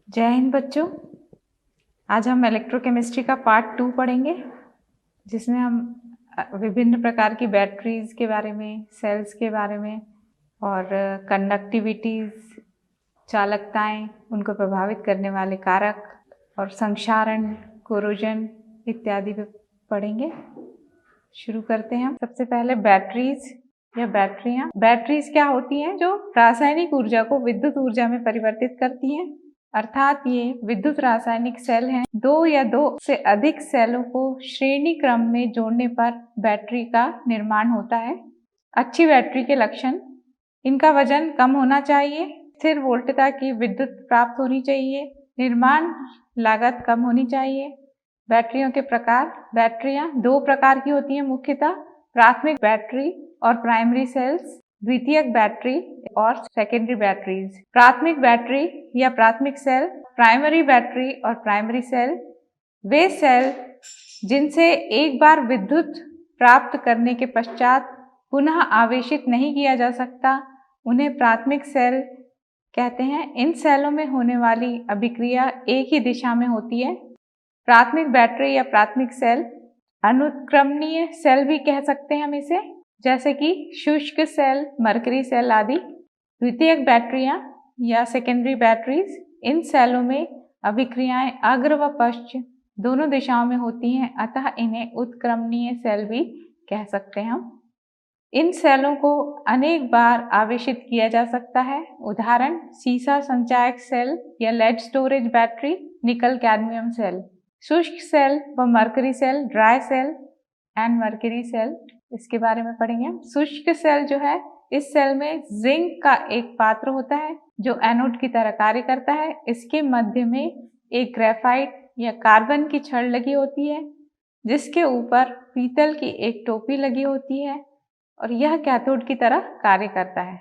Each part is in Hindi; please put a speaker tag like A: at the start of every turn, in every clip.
A: जय हिंद बच्चों। आज हम इलेक्ट्रोकेमिस्ट्री का पार्ट 2 पढ़ेंगे, जिसमें हम विभिन्न प्रकार की बैटरीज के बारे में, सेल्स के बारे में और कंडक्टिविटीज, चालकताएं, उनको प्रभावित करने वाले कारक और संक्षारण, कोरोजन इत्यादि पे पढ़ेंगे। शुरू करते हैं हम। सबसे पहले बैटरीज या बैटरियां। बैटरीज क्या होती हैं? जो रासायनिक ऊर्जा को विद्युत ऊर्जा में परिवर्तित करती हैं। अर्थात ये विद्युत रासायनिक सेल हैं। दो या दो से अधिक सेलों को श्रेणी क्रम में जोड़ने पर बैटरी का निर्माण होता है। अच्छी बैटरी के लक्षण: इनका वजन कम होना चाहिए, स्थिर वोल्टता की विद्युत प्राप्त होनी चाहिए, निर्माण लागत कम होनी चाहिए। बैटरियों के प्रकार: बैटरियां दो प्रकार की होती हैं मुख्यतः, प्राथमिक बैटरी और प्राइमरी सेल्स, द्वितीयक बैटरी और सेकेंडरी बैटरीज। प्राथमिक बैटरी या प्राथमिक सेल, प्राइमरी बैटरी और प्राइमरी सेल वे सेल जिनसे एक बार विद्युत प्राप्त करने के पश्चात पुनः आवेशित नहीं किया जा सकता, उन्हें प्राथमिक सेल कहते हैं। इन सेलों में होने वाली अभिक्रिया एक ही दिशा में होती है। प्राथमिक बैटरी या प्राथमिक सेल अनुत्क्रमणीय सेल भी कह सकते हैं हम इसे, जैसे कि शुष्क सेल, मरकरी सेल आदि। द्वितीयक बैटरियां या सेकेंडरी बैटरीज, इन सेलों में अभिक्रियाएं अग्र व पश्च दोनों दिशाओं में होती हैं, अतः इन्हें उत्क्रमणीय सेल भी कह सकते हैं हम। इन सेलों को अनेक बार आवेशित किया जा सकता है। उदाहरण: सीसा संचायक सेल या lead storage battery, nickel cadmium cell. शुष्क सेल व mercury cell, dry cell and mercury cell, इसके बारे में पढ़ेंगे हम। शुष्क सेल जो है, इस सेल में जिंक का एक पात्र होता है जो एनोड की तरह कार्य करता है। इसके मध्य में एक ग्रेफाइट या कार्बन की छड़ लगी होती है, जिसके ऊपर पीतल की एक टोपी लगी होती है और यह कैथोड की तरह कार्य करता है।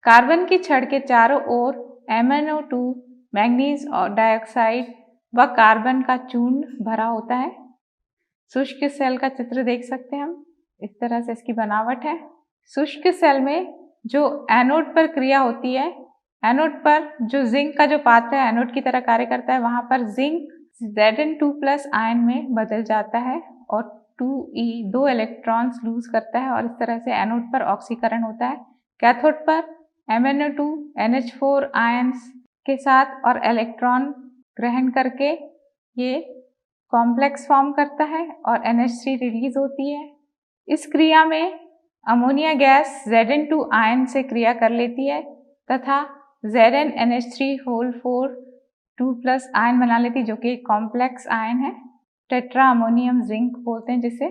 A: कार्बन की छड़ के चारों ओर MnO2 मैंगनीज और डाइऑक्साइड व कार्बन का चूर्ण भरा होता है। शुष्क सेल का चित्र देख सकते हैं हम, इस तरह से इसकी बनावट है। शुष्क सेल में जो एनोड पर क्रिया होती है, एनोड पर जो जिंक का जो पात्र है एनोड की तरह कार्य करता है, वहां पर जिंक Zn2+ आयन में बदल जाता है और 2e 2 इलेक्ट्रॉन्स लूज करता है और इस तरह से एनोड पर ऑक्सीकरण होता है। कैथोड पर MnO2 NH4 आयन्स के साथ और इलेक्ट्रॉन ग्रहण करके ये कॉम्प्लेक्स फॉर्म करता है और NH3 रिलीज होती है। इस क्रिया में अमोनिया गैस Zn2 आयन से क्रिया कर लेती है तथा ZnNH3 2+ आयन बना लेती है, जो कि एक कॉम्प्लेक्स आयन है। टेट्रा अमोनियम जिंक बोलते हैं जिसे।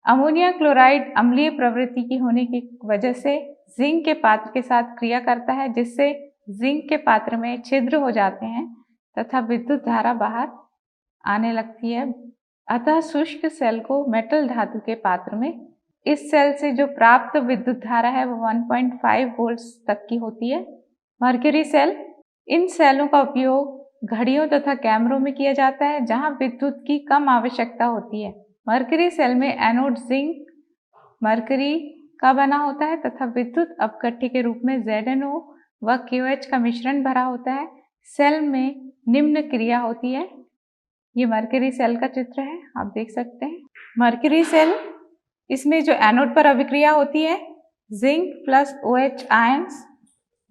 A: अमोनिया क्लोराइड अम्लीय प्रवृत्ति की होने की वजह से जिंक के पात्र के साथ क्रिया करता है, जिससे जिंक के पात्र में छिद्र हो जाते हैं तथा विद्युत धारा बाहर आने लगती है। अतः शुष्क सेल को मेटल धातु के पात्र में, इस सेल से जो प्राप्त विद्युत धारा है वो 1.5 वोल्ट तक की होती है। मरकरी सेल, इन सेलों का उपयोग घड़ियों तथा कैमरों में किया जाता है, जहां विद्युत की कम आवश्यकता होती है। मरकरी सेल में एनोड जिंक मरकरी का बना होता है तथा विद्युत अपकट्ठी के रूप में ZnO व KOH का मिश्रण भरा होता है। सेल में निम्न क्रिया होती है। ये मरकरी सेल का चित्र है, आप देख सकते हैं। मरकरी सेल, इसमें जो एनोड पर अभिक्रिया होती है, zinc plus OH ions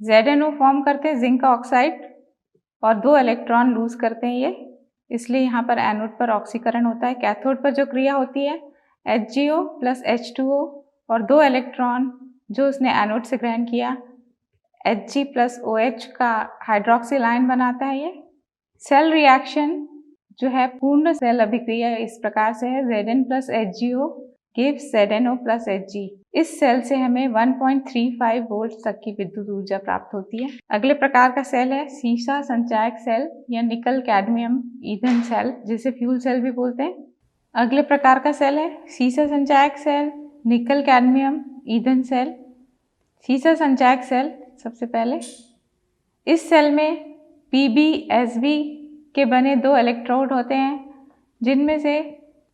A: ZnO form करते हैं, जिंक का ऑक्साइड, और 2 इलेक्ट्रॉन लूज करते हैं ये, इसलिए यहाँ पर एनोड पर ऑक्सीकरण होता है। कैथोड पर जो क्रिया होती है, HgO प्लस H2O और 2 इलेक्ट्रॉन जो उसने एनोड से ग्रहण किया, Hg प्लस OH का हाइड्रोक्सिल आयन बनाता है ये। सेल रिएक्शन जो है, पूर्ण सेल अभिक्रिया इस प्रकार से है: Zn plus HgO gives ZnO plus Hg। इस सेल से हमें 1.35 वोल्ट तक की विद्युत ऊर्जा प्राप्त होती है। अगले प्रकार का सेल है सीसा संचायक सेल या निकल कैडमियम ईंधन सेल, जिसे फ्यूल सेल भी बोलते हैं। अगले प्रकार का सेल है सीसा संचायक सेल, निकल कैडमियम ईंधन सेल। सीसा संचायक सेल, सबसे पहले इस सेल में Pb Sb के बने 2 इलेक्ट्रोड होते हैं, जिनमें से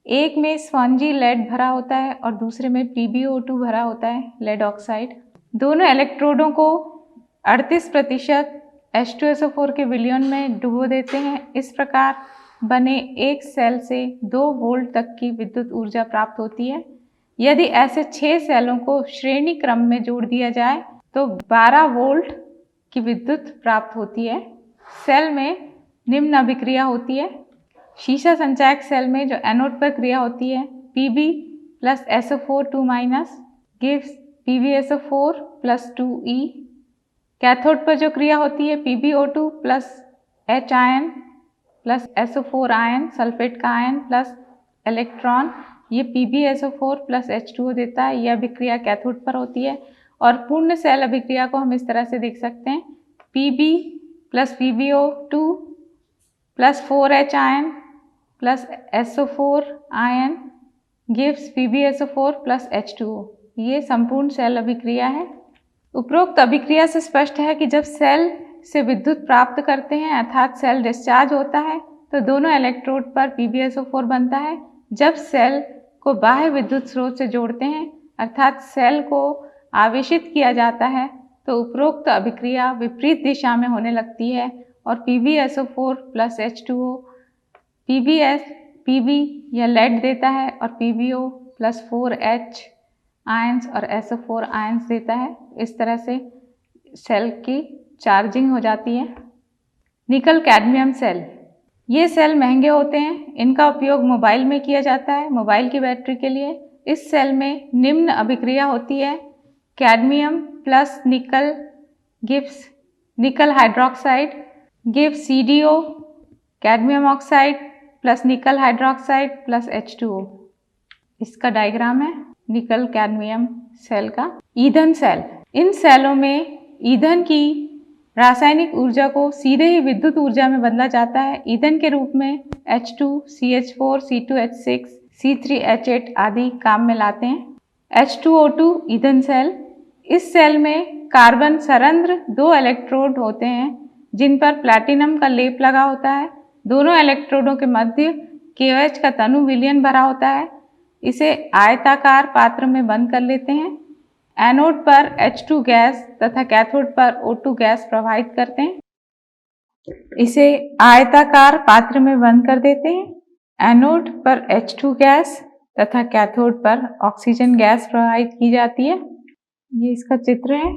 A: एक में स्पॉन्जी लेड भरा होता है और दूसरे में PbO2 भरा होता है, लेड ऑक्साइड। दोनों इलेक्ट्रोडों को 38% H2SO4 के विलयन में डुबो देते हैं। इस प्रकार बने एक सेल से 2 वोल्ट तक की विद्युत ऊर्जा प्राप्त होती है। यदि ऐसे 6 सेलों को श्रेणी क्रम में जोड़ दिया जाए तो 12 वोल्ट की विद्युत प्राप्त होती है। सेल में निम्न अभिक्रिया होती है। शीशा संचायक सेल में जो एनोड पर क्रिया होती है Pb plus SO4 2 minus gives PbSO4 plus 2E। Cathode पर जो क्रिया होती है PbO2 plus H ion plus SO4 ion, sulphate का आयन प्लस इलेक्ट्रॉन, ये PbSO4 प्लस H2O देता है। यह अभिक्रिया कैथोड पर होती है। और पूर्ण सेल अभिक्रिया को हम इस तरह से देख सकते हैं, Pb plus PbO2 plus 4H ion plus SO4 ion gives PbSO4 plus H2O। ये संपूर्ण सेल अभिक्रिया है। उपरोक्त अभिक्रिया से स्पष्ट है कि जब सेल से विद्युत प्राप्त करते हैं अर्थात सेल डिस्चार्ज होता है तो दोनों इलेक्ट्रोड पर PbSO4 बनता है। जब सेल को बाह्य विद्युत स्रोत से जोड़ते हैं अर्थात सेल को आवेशित किया जाता है तो उपरोक्त अभिक्रिया विपरीत दिशा में होने लगती है और PbSO4 प्लस H2O Pb यह लेड देता है और PbO प्लस 4H आयंस और SO4 आयंस देता है। इस तरह से सेल की चार्जिंग हो जाती है। निकल कैडमियम सेल, ये सेल महंगे होते हैं। इनका उपयोग मोबाइल में किया जाता है, मोबाइल की बैटरी के लिए। इस सेल में निम्न अभिक्रिया होती है, कैडमियम प्लस निकल गिव्स निकल hydroxide gives CdO, cadmium oxide plus निकल हाइड्रोक्साइड प्लस H2O। इसका डायग्राम है निकल कैडमियम सेल का। ईंधन सेल, इन सेलों में ईंधन की रासायनिक ऊर्जा को सीधे ही विद्युत ऊर्जा में बदला जाता है। ईंधन के रूप में H2, CH4, C2H6, C3H8 आदि काम में लाते हैं। H2O2 ईंधन सेल, इस सेल में कार्बन सरंध्र 2 इलेक्ट्रोड होते हैं जिन पर प्लैटिनम का लेप लगा होता है। दोनों इलेक्ट्रोडों के मध्य KOH का तनु विलयन भरा होता है। इसे आयताकार पात्र में बंद कर लेते हैं। एनोड पर H2 गैस तथा कैथोड पर O2 गैस प्रवाहित करते हैं। इसे आयताकार पात्र में बंद कर देते हैं। एनोड पर H2 गैस तथा कैथोड पर ऑक्सीजन गैस प्रवाहित की जाती है। ये इसका चित्र है।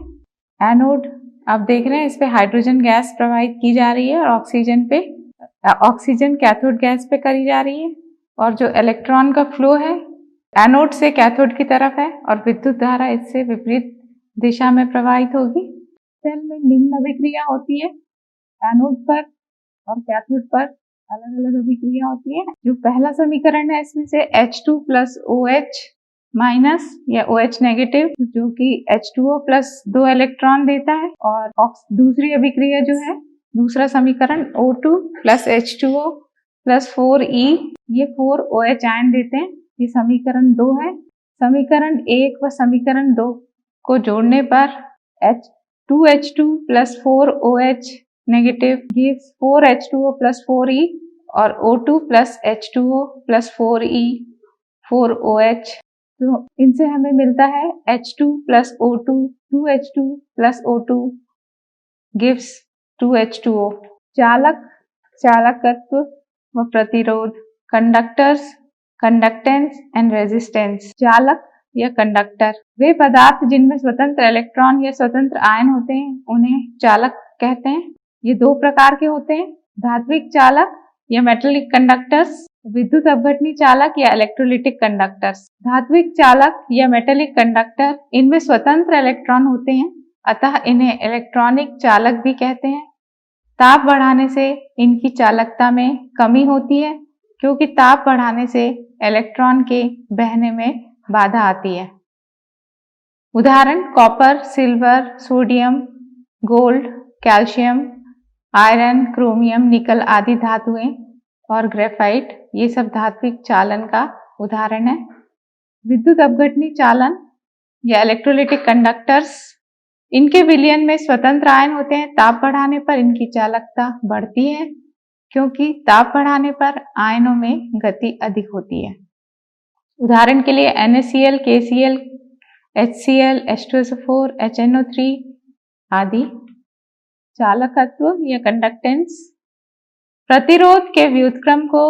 A: एनोड आप देख रहे हैं, इस पे हाइड्रोजन गैस प्रवाहित की जा रही है और ऑक्सीजन कैथोड गैस पे करी जा रही है। और जो इलेक्ट्रॉन का फ्लो है एनोड से कैथोड की तरफ है और विद्युत धारा इससे विपरीत दिशा में प्रवाहित होगी। सेल में निम्न अभिक्रिया होती है, एनोड पर और कैथोड पर अलग अलग अभिक्रिया होती है। जो पहला समीकरण है इसमें से H2 प्लस OH माइनस या OH नेगेटिव जो कि H2O प्लस 2 इलेक्ट्रॉन देता है। और दूसरी अभिक्रिया जो है दूसरा समीकरण O2 plus H2O plus 4E, ये 4OH आयन देते हैं। ये समीकरण 2 है। समीकरण 1 व समीकरण 2 को जोड़ने पर 2H2 plus 4OH negative gives 4H2O plus 4E और O2 plus H2O plus 4E 4OH। तो इनसे हमें मिलता है H2 plus O2 2H2 plus O2 gives 2H2O। चालक, चालकत्व व प्रतिरोध, कंडक्टर्स, कंडक्टेंस एंड रेजिस्टेंस। चालक या कंडक्टर वे पदार्थ जिनमें स्वतंत्र इलेक्ट्रॉन या स्वतंत्र आयन होते हैं उन्हें चालक कहते हैं। ये 2 प्रकार के होते हैं, धात्विक चालक या मेटेलिक कंडक्टर्स, विद्युत अपघटनी चालक या इलेक्ट्रोलिटिक कंडक्टर्स। धात्विक चालक या मेटेलिक कंडक्टर, इनमें स्वतंत्र इलेक्ट्रॉन होते हैं अतः इन्हें इलेक्ट्रॉनिक चालक भी कहते हैं। ताप बढ़ाने से इनकी चालकता में कमी होती है क्योंकि ताप बढ़ाने से इलेक्ट्रॉन के बहने में बाधा आती है। उदाहरण copper, silver, sodium, gold, calcium, iron, chromium, निकल आदि धातुएं और ग्रेफाइट, ये सब धात्विक चालन का उदाहरण है। विद्युत अपघटनी चालन या इलेक्ट्रोलिटिक कंडक्टर्स, इनके विलयन में स्वतंत्र आयन होते हैं। ताप बढ़ाने पर इनकी चालकता बढ़ती है क्योंकि ताप बढ़ाने पर आयनों में गति अधिक होती है। उदाहरण के लिए NaCl, KCl, HCl, H2SO4, HNO3 आदि। चालकत्व या कंडक्टेंस। प्रतिरोध के व्युत्क्रम को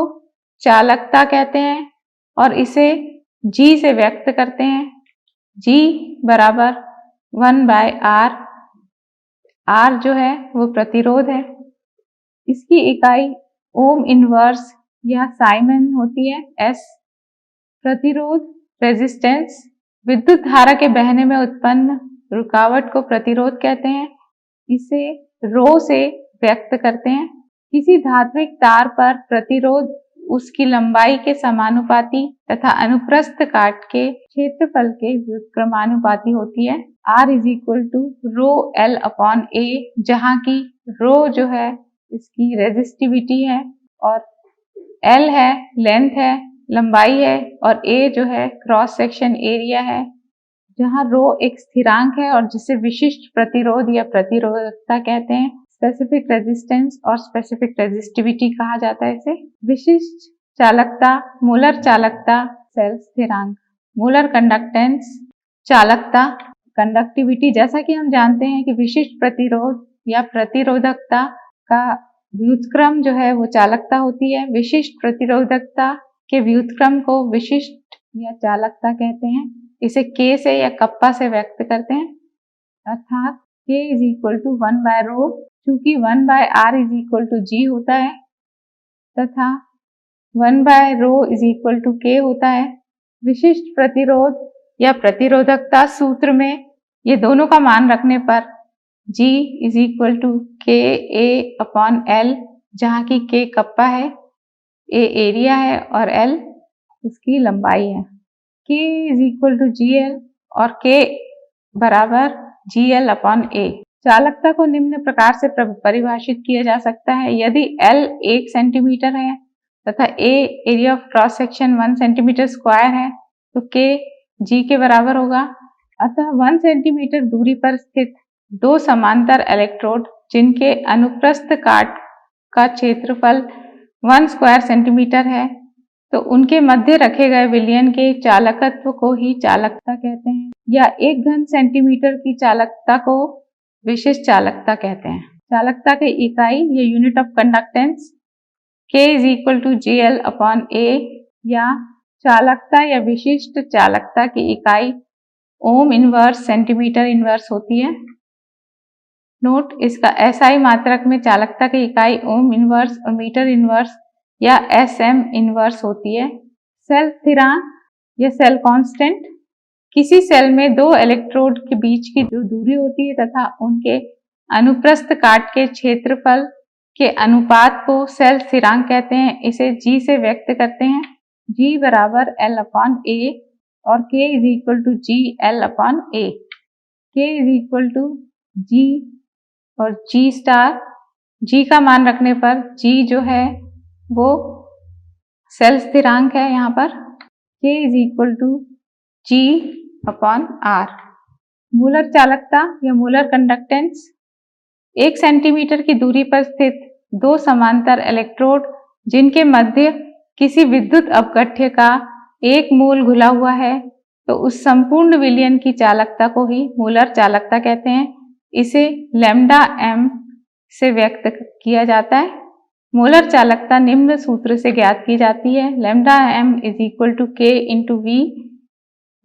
A: चालकता कहते हैं और इसे G से व्यक्त करते हैं। G बराबर 1/R। R जो है वो प्रतिरोध है। इसकी इकाई ओम इनवर्स या साइमन होती है। S प्रतिरोध रेजिस्टेंस। विद्युत धारा के बहने में उत्पन्न रुकावट को प्रतिरोध कहते हैं। इसे रो से व्यक्त करते हैं। किसी धात्विक तार पर प्रतिरोध उसकी लंबाई के समानुपाती तथा अनुप्रस्थ काट के क्षेत्रफल के व्युत्क्रमानुपाती होती है। R is equal to rho L upon A, जहाँ की रो जो है इसकी रेजिस्टिविटी है और L है लेंथ है, लंबाई है, और A जो है क्रॉस सेक्शन एरिया है, जहाँ रो एक स्थिरांक है और जिसे विशिष्ट प्रतिरोध या प्रतिरोधकता कहते हैं। स्पेसिफिक रेजिस्टेंस और स्पेसिफिक रेजिस्टिविटी कहा जाता है इसे। विशिष्ट चालकता, मूलर चालकता, सेल स्थिरांक। मूलर कंडक्टेंस, चालकता, कंडक्टिविटी। जैसा कि हम जानते हैं कि विशिष्ट प्रतिरोध या प्रतिरोधकता का व्युत्क्रम जो है वो चालकता होती है। विशिष्ट प्रतिरोधकता के व्युत्क्रम को विशिष्ट या चालकता कहते हैं। इसे K से या कप्पा से व्यक्त करते हैं, अर्थात K इज इक्वल टू 1/ρ, चूंकि 1/R is equal to G होता है तथा 1/ρ इज इक्वल टू K होता है। विशिष्ट प्रतिरोध या प्रतिरोधकता सूत्र में ये दोनों का मान रखने पर G is equal to KA upon L, जहाँ की K कप्पा है, A एरिया है और L उसकी लंबाई है। K is equal to GL और K बराबर GL अपॉन A। चालकता को निम्न प्रकार से परिभाषित किया जा सकता है। यदि L 1 सेंटीमीटर है तथा A area of cross section 1 centimetre square है तो K G के बराबर होगा। अतः 1 सेंटीमीटर दूरी पर स्थित दो समांतर इलेक्ट्रोड जिनके अनुप्रस्थ काट का क्षेत्रफल 1 स्क्वायर सेंटीमीटर है तो उनके मध्य रखे गए विलयन के चालकत्व को ही चालकता कहते हैं, या 1 घन सेंटीमीटर की चालकता को विशिष्ट चालकता कहते हैं। चालकता की इकाई या unit of conductance K is equal to GL upon A, या चालकता या विशिष्ट चालकता की इकाई ओम इनवर्स सेंटीमीटर इनवर्स होती है। नोट, इसका SI मात्रक में चालकता की इकाई ओम इनवर्स और मीटर इनवर्स या SM इनवर्स होती है। सेल स्थिरांक या सेल कांस्टेंट। किसी सेल में दो इलेक्ट्रोड के बीच की जो दूरी होती है तथा उनके अनुप्रस्थ काट के क्षेत्रफल के अनुपात को सेल स्थिरांक कहते हैं। इसे G से व्यक्त करते हैं। G बराबर L अपॉन A और K is equal to G L upon A। K is equal to G और G स्टार। G का मान रखने पर G जो है वो सेल स्थिरांक है यहाँ पर। K is equal to G upon R। Molar चालकता या मूलर कंडक्टेंस। 1 सेंटीमीटर की दूरी पर स्थित दो समांतर इलेक्ट्रोड जिनके मध्य किसी विद्युत अपघट्य का एक मूल घुला हुआ है तो उस संपूर्ण विलयन की चालकता को ही मूलर चालकता कहते हैं। इसे लैम्डा m से व्यक्त किया जाता है। मूलर चालकता निम्न सूत्र से ज्ञात की जाती है। Lambda m is equal to K into V।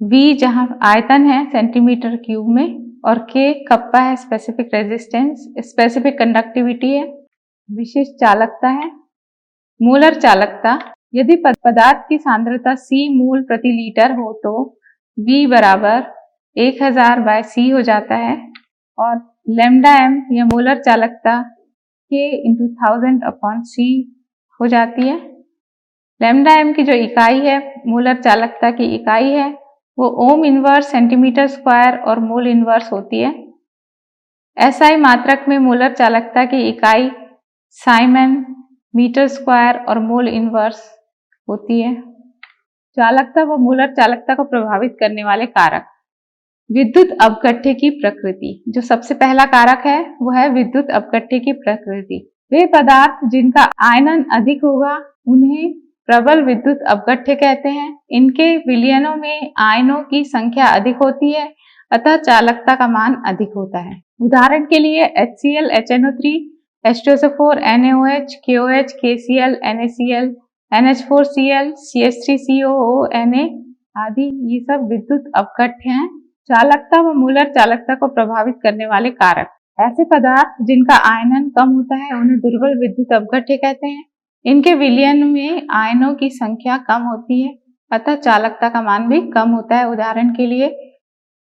A: V जहां आयतन है सेंटीमीटर क्यूब में और K कप्पा है, स्पेसिफिक रेजिस्टेंस, स्पेसिफिक कंडक्टिविटी है, विशिष्ट चालकता है। मूलर चालकता। यदि पदार्थ की सांद्रता C मूल प्रति लीटर हो तो V बराबर 1000/C हो जाता है और लैम्डा m या मूलर चालकता K इंटू 1000 अपॉन C हो जाती है। लैम्डा m की जो इकाई है, मूलर चालकता की इकाई है, वो ओम इनवर्स सेंटीमीटर स्क्वायर और मोल इनवर्स होती है। SI मात्रक में मूलर चालकता की इकाई साइमन, मीटर स्क्वायर और मोल इनवर्स होती है। चालकता व मूलर चालकता को प्रभावित करने वाले कारक। विद्युत अपघट्य की प्रकृति। जो सबसे पहला कारक है वो है विद्युत अपघट्य की प्रकृति। वे पदार्थ जिनका आयनन अधिक होगा उन्हें प्रबल विद्युत अपघट्य कहते हैं। इनके विलयनों में आयनों की संख्या अधिक होती है अतः चालकता का मान अधिक होता है। उदाहरण के लिए HCl, HNO3, H2SO4, NaOH, KOH, KCl, NaCl, NH4Cl, CH3COO, Na आदि ये सब विद्युत अपघट्य हैं। चालकता व मूलर चालकता को प्रभावित करने वाले कारक। ऐसे पदार्थ जिनका आयनन कम होता है उन्हें दुर्बल विद्युत अपघट्य कहते हैं। इनके विलयन में आयनों की संख्या कम होती है, अतः चालकता का मान भी कम होता है। उदाहरण के लिए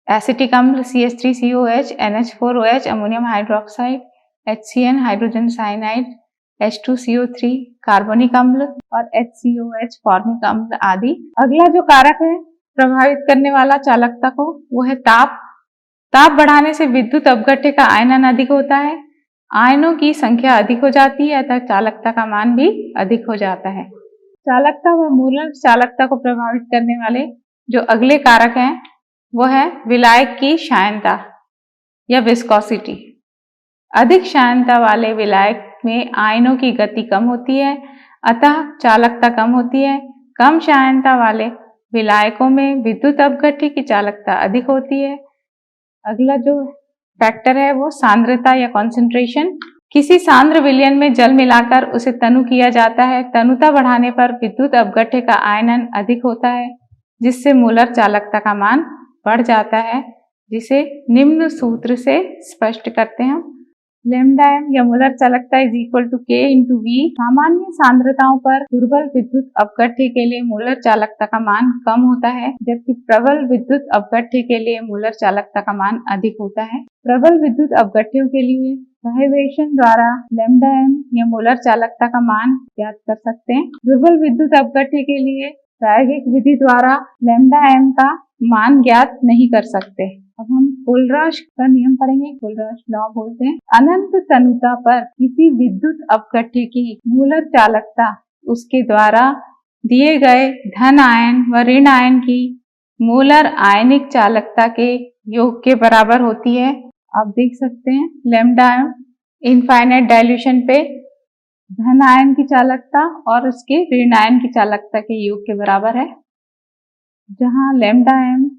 A: एसिटिक अम्ल CH3COH, NH4OH, ammonium hydroxide, HCN, hydrogen cyanide, H2CO3, carbonic अम्ल और HCOH, फॉर्मिक अम्ल आदि। अगला जो कारक है प्रभावित करने वाला चालकता को, वो है ताप। ताप बढ़ाने से विद्युत अपघट्य का आयनन अधिक होता है, आयनों की संख्या अधिक हो जाती है, अतः चालकता का मान भी अधिक हो जाता है। चालकता व मूलर चालकता को प्रभावित करने वाले जो अगले कारक हैं वो है विलायक की श्यानता या विस्कोसिटी। अधिक श्यानता वाले विलायक में आयनों की गति कम होती है, अतः चालकता कम होती है। कम श्यानता वाले विलायकों में विद्युत अपघट्य की चालकता अधिक होती है। अगला जो फैक्टर है वो सांद्रता या कॉन्सेंट्रेशन। किसी सांद्र विलयन में जल मिलाकर उसे तनु किया जाता है। तनुता बढ़ाने पर विद्युत अपघट्य का आयनन अधिक होता है, जिससे मूलर चालकता का मान बढ़ जाता है, जिसे निम्न सूत्र से स्पष्ट करते हैं। लैम्डा m या मूलर चालकता is equal to K into V। सामान्य सांद्रताओं पर दुर्बल विद्युत अपघट्य के लिए मूलर चालकता का मान कम होता है, जबकि प्रबल विद्युत अपघट्य के लिए मूलर चालकता का मान अधिक होता है। प्रबल विद्युत अपघट्यों के लिए सहवेशन द्वारा लैम्डा m या मूलर चालकता का मान ज्ञात कर सकते हैं। दुर्बल विद्युत अपघट्य के लिए प्रायोगिक विधि द्वारा लैम्डा m का मान ज्ञात नहीं कर सकते। अब हम कोलराश का नियम पढ़ेंगे। कोलराश लॉ बोलते हैं, अनंत तनुता पर किसी विद्युत अपघट्य की मूलर चालकता उसके द्वारा दिए गए धन आयन व ऋण आयन की मूलर आयनिक चालकता के योग के बराबर होती है। आप देख सकते हैं लैम्डा m इनफाइनाइट डाइल्यूशन पे धन आयन की चालकता और उसके ऋण आयन की चालकता के योग के बराबर है, जहां लैम्डा m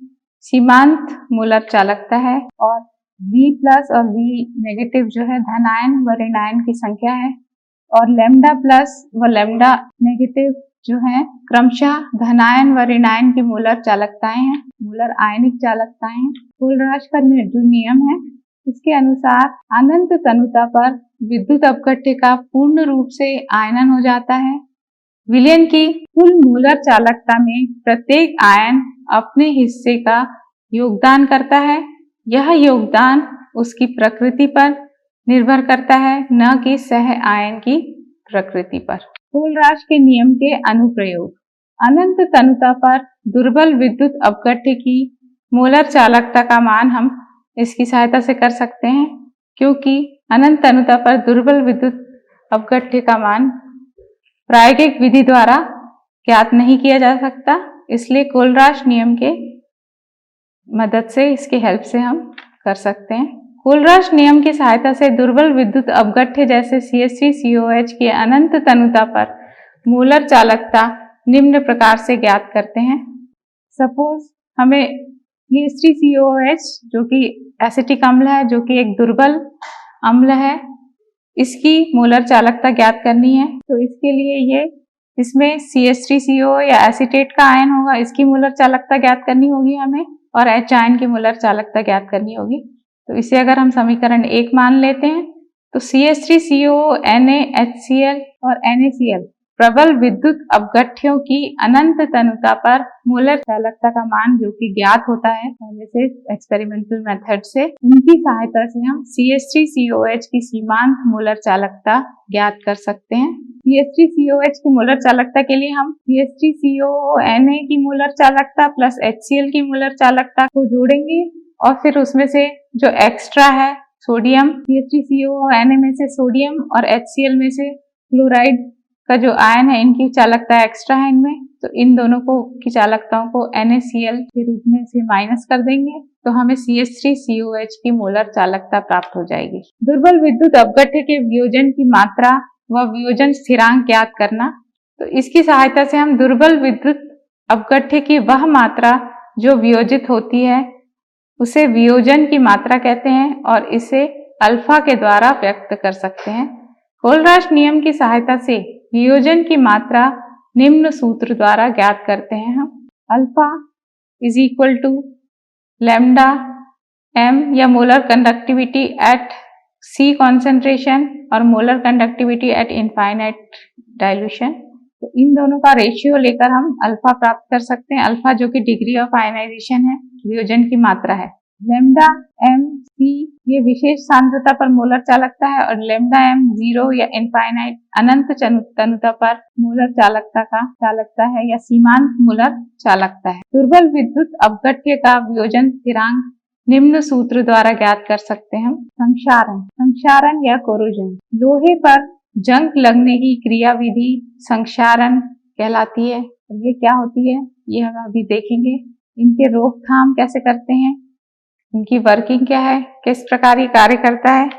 A: सीमांत मूलर चालकता है और V प्लस और V नेगेटिव जो है धन आयन व ऋण आयन की संख्या है, और लैम्डा प्लस व लैम्डा नेगेटिव जो है क्रमशः धन आयन व ऋण आयन की मूलर चालकताएं हैं, मूलर आयनिक चालकताएं हैं। कोलराश का जो नियम है इसके अनुसार अनंत तनुता पर विद्युत अपघट्य का पूर्ण रूप से आयनन हो जाता है। विलयन की कुल मूलर चालकता में प्रत्येक आयन अपने हिस्से का योगदान करता है। यह योगदान उसकी प्रकृति पर निर्भर करता है, न कि सह आयन की प्रकृति पर। कोलराश के नियम के अनुप्रयोग। अनंत तनुता पर दुर्बल विद्युत अपघट्य की मूलर चालकता का मान हम इसकी सहायता से कर सकते हैं, क्योंकि अनंत तनुता पर दुर्बल विद्युत अपघट्य का मान प्रायोगिक विधि द्वारा ज्ञात नहीं किया जा सकता, इसलिए कोलराश नियम के मदद से, इसके हेल्प से हम कर सकते हैं। कोलराश नियम की सहायता से दुर्बल विद्युत अपघट्य जैसे CH3COH की अनंत तनुता पर मूलर चालकता निम्न प्रकार से ज्ञात करते हैं। सपोज हमें CH3COH जो कि एसिटिक अम्ल है, जो कि एक दुर्बल अम्ल है, इसकी मूलर चालकता ज्ञात करनी है। तो इसके लिए इसमें CH3CO या एसीटेट का आयन होगा, इसकी मूलर चालकता ज्ञात करनी होगी हमें, और H आयन की मूलर चालकता ज्ञात करनी होगी। तो इसे अगर हम समीकरण 1 मान लेते हैं तो CH3CO, NaHCl और NaCl प्रबल विद्युत अपघट्यों की अनंत तनुता पर मूलर चालकता का मान जो कि ज्ञात होता है पहले से एक्सपेरिमेंटल मेथड से, उनकी सहायता से हम CH3COH की सीमांत मूलर चालकता ज्ञात कर सकते हैं। CH3COH की मूलर चालकता के लिए हम CH3CONa की मूलर चालकता प्लस HCl की मूलर चालकता को जोड़ेंगे, और फिर उसमें से जो एक्स्ट्रा है सोडियम, CH3CONa में से सोडियम और HCl में से क्लोराइड का जो आयन है, इनकी चालकता एक्स्ट्रा है इनमें, तो इन दोनों को की चालकताओं को NaCl के रूप में से माइनस कर देंगे, तो हमें CH3COH की मूलर चालकता प्राप्त हो जाएगी। दुर्बल विद्युत अपघट्य के वियोजन की मात्रा व वियोजन स्थिरांक ज्ञात करना। तो इसकी सहायता से हम दुर्बल विद्युत अपघट्य की वह मात्रा जो वियोजित होती है उसे वियोजन की मात्रा कहते हैं और इसे अल्फा के द्वारा व्यक्त कर सकते हैं। कोलराश नियम की सहायता से वियोजन की मात्रा निम्न सूत्र द्वारा ज्ञात करते हैं हम। Alpha is equal to lambda M या molar conductivity at C concentration और molar conductivity at infinite dilution. तो इन दोनों का रेशियो लेकर हम अल्फा प्राप्त कर सकते हैं। अल्फा जो कि डिग्री ऑफ आयनाइजेशन है, वियोजन की मात्रा है। लैम्डा एम सी ये विशेष सांद्रता पर मोलर चालकता है और लैम्डा एम 0 या इनफाइनाइट अनंत तनुता पर मोलर चालकता है या सीमांत मोलर चालकता है। दुर्बल विद्युत अपघट्य का वियोजन स्थिरांक निम्न सूत्र द्वारा ज्ञात कर सकते हैं हम। संक्षारण या कोरोजन। लोहे पर जंग लगने की क्रियाविधि संक्षारण कहलाती है। ये क्या होती है ये हम अभी देखेंगे। इनके रोकथाम कैसे करते हैं, इनकी वर्किंग क्या है, किस प्रकार ये कार्य करता है।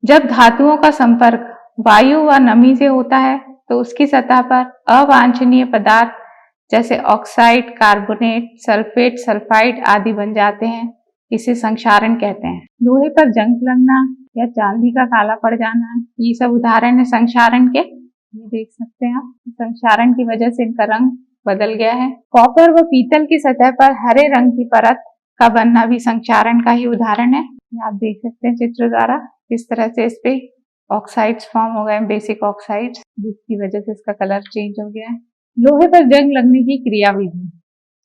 A: जब धातुओं का संपर्क वायु व नमी से होता है तो उसकी सतह पर अवांछनीय पदार्थ जैसे ऑक्साइड, कार्बोनेट, सल्फेट, सल्फाइड आदि बन जाते हैं। इसे संक्षारण कहते हैं। लोहे पर जंग लगना या चांदी का काला पड़ जाना, ये सब उदाहरण है संक्षारण के। ये देख सकते हैं आप, संक्षारण की वजह से इनका रंग बदल गया है। कॉपर व पीतल की सतह पर हरे रंग की परत का बनना भी संक्षारण का ही उदाहरण है। आप देख सकते हैं चित्र द्वारा किस तरह से इस पे ऑक्साइड्स फॉर्म हो गए, बेसिक ऑक्साइड्स, जिसकी वजह से इसका कलर चेंज हो गया है। लोहे पर जंग लगने की क्रियाविधि।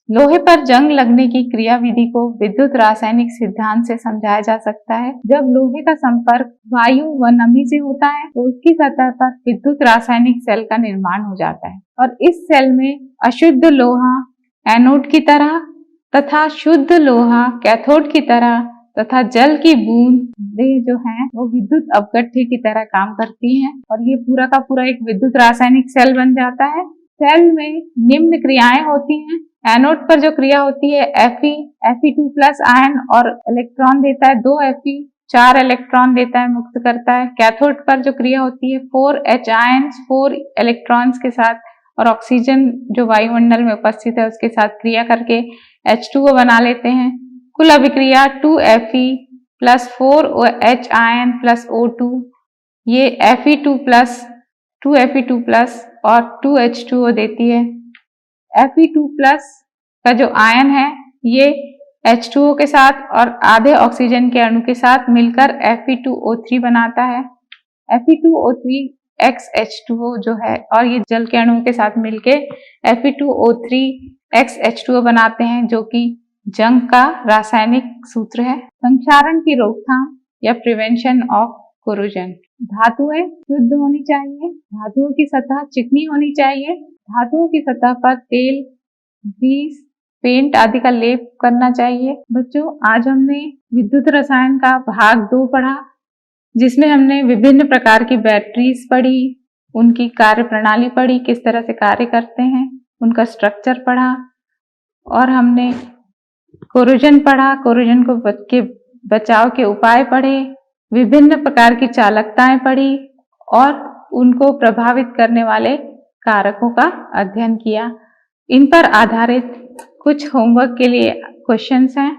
A: लोहे पर जंग लगने की क्रियाविधि को विद्युत रासायनिक सिद्धांत से समझाया जा सकता है। जब लोहे का संपर्क वायु व नमी से होता है तो उसकी सतह पर विद्युत रासायनिक सेल का निर्माण हो जाता है और इस सेल में अशुद्ध लोहा एनोड की तरह तथा शुद्ध लोहा कैथोड की तरह तथा जल की बूंदें जो हैं वो विद्युत अपघट्य की तरह काम करती हैं और ये पूरा का पूरा एक विद्युत रासायनिक सेल बन जाता है। सेल में निम्न क्रियाएं होती हैं। एनोड पर जो क्रिया होती है Fe2+ आयन और इलेक्ट्रॉन देता है 2 Fe, 4 इलेक्ट्रॉन देता है, मुक्त करता है। कैथोड पर जो क्रिया होती है 4 H आयन्स 4 इलेक्ट्रॉन्स के साथ और ऑक्सीजन जो वायुमंडल में उपस्थित है उसके साथ क्रिया करके H2O बना लेते हैं। कुल अभिक्रिया 2 Fe plus 4 H ion plus O2, ये Fe2 प्लस और 2 H2O देती है। Fe2+ का जो आयन है ये H2O के साथ और आधे ऑक्सीजन के अणु के साथ मिलकर Fe2O3 बनाता है। Fe2O3 XH2O जो है और ये जल के अणुओं के साथ मिलके Fe2O3 XH2O बनाते हैं जो कि जंग का रासायनिक सूत्र है। संक्षारण की रोकथाम या प्रिवेंशन ऑफ कोरोजन। धातुएं शुद्ध होनी चाहिए, धातुओं की सतह चिकनी होनी चाहिए, धातुओं की सतह पर तेल, ग्रीस, पेंट आदि का लेप करना चाहिए। बच्चों, आज हमने विद्युत रसायन का भाग 2 पढ़ा, जिसमें हमने विभिन्न प्रकार की बैटरीज पढ़ी, उनकी कार्य प्रणाली पढ़ी, किस तरह से कार्य करते हैं, उनका स्ट्रक्चर पढ़ा और हमने कोरोजन पढ़ा, कोरोजन को बचाव के उपाय पढ़े, विभिन्न प्रकार की चालकताएं पढ़ी और उनको प्रभावित करने वाले कारकों का अध्ययन किया। इन पर आधारित कुछ होमवर्क के लिए क्वेश्चंस हैं,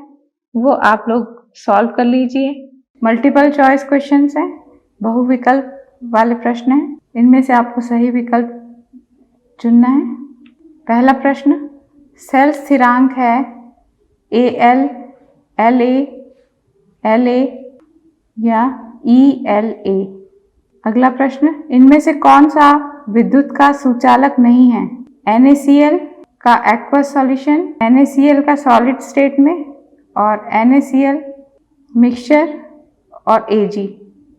A: वो आप लोग सॉल्व कर लीजिए। मल्टीपल चॉइस क्वेश्चंस हैं, बहुविकल्प वाले प्रश्न हैं, इनमें से आपको सही विकल्प चुनना है। पहला प्रश्न, सेल स्थिरांक है AL, LA, LA या ELA। अगला प्रश्न, इनमें से कौन सा विद्युत का सुचालक नहीं है? NaCl का एक्वस सॉल्यूशन, NaCl का सॉलिड स्टेट में और NaCl मिक्सचर और Ag।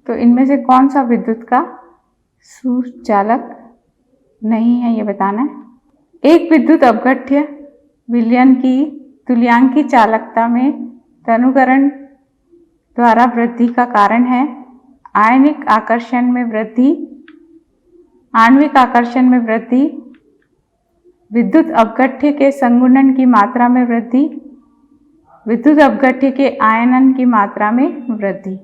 A: तो इनमें से कौन सा विद्युत का सुचालक नहीं है ये बताना है। एक विद्युत अपघट्य विलयन की तुल्यांकी चालकता में तनुकरण द्वारा वृद्धि का कारण है। आणविक आकर्षण में वृद्धि, विद्युत अपघट्य के संगुणन की मात्रा में वृद्धि, विद्युत अपघट्य के आयनन की मात्रा में वृद्धि।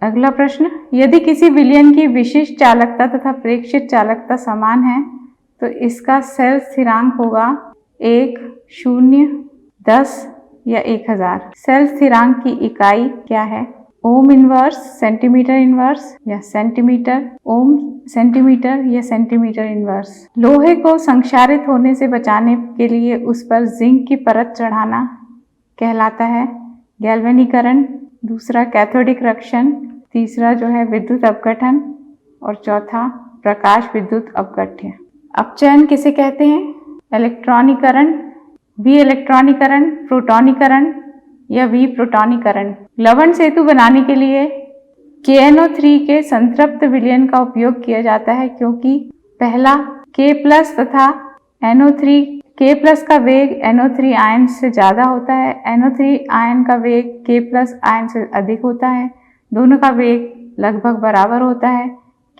A: अगला प्रश्न, यदि किसी विलयन की विशिष्ट चालकता तथा प्रेक्षित चालकता समान है तो इसका सेल स्थिरांक होगा 1, 0, 10 या 1000? सेल स्थिरांक की इकाई क्या है? ओम इनवर्स, सेंटीमीटर इनवर्स या सेंटीमीटर, ओम सेंटीमीटर या सेंटीमीटर इनवर्स। लोहे को संक्षारित होने से बचाने के लिए उस पर जिंक की परत चढ़ाना कहलाता है गैल्वेनीकरण, दूसरा कैथोडिक रक्षण, तीसरा जो है विद्युत अपघटन और चौथा प्रकाश विद्युत अपघट्य। अपचयन किसे कहते हैं? इलेक्ट्रॉनीकरण, विइलेक्ट्रॉनीकरण, प्रोटॉनीकरण या विप्रोटॉनीकरण। लवण सेतु बनाने के लिए KNO3 के संतृप्त विलयन का उपयोग किया जाता है क्योंकि पहला K+ तथा NO3 K+ का वेग NO3 आयन से ज़्यादा होता है, NO3 आयन का वेग K+ आयन से अधिक होता है, दोनों का वेग लगभग बराबर होता है।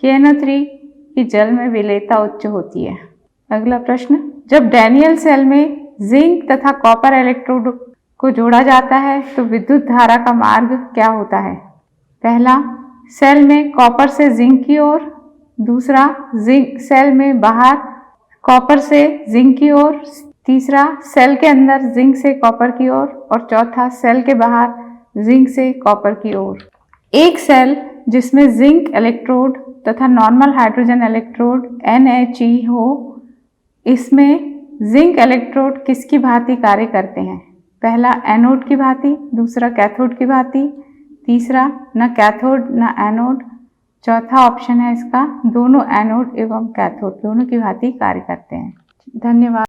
A: KNO3 की जल में विलेयता उच्च होती है। अगला प्रश्न, जब डैनियल सेल में जिंक तथा कॉपर इलेक्ट्रोड को जोड़ा जाता है तो विद्युत धारा का मार्ग क्या होता है? पहला, सेल में कॉपर से जिंक की ओर, दूसरा जिंक सेल में बाहर कॉपर से जिंक की ओर, तीसरा सेल के अंदर जिंक से कॉपर की ओर और चौथा सेल के बाहर जिंक से कॉपर की ओर। एक सेल जिसमें जिंक इलेक्ट्रोड तथा नॉर्मल हाइड्रोजन इलेक्ट्रोड NHE हो, इसमें जिंक इलेक्ट्रोड किसकी भांति कार्य करते हैं? पहला एनोड की भांति, दूसरा कैथोड की भांति, तीसरा न कैथोड न एनोड, चौथा ऑप्शन है इसका दोनों एनोड एवं कैथोड दोनों की भांति कार्य करते हैं। धन्यवाद।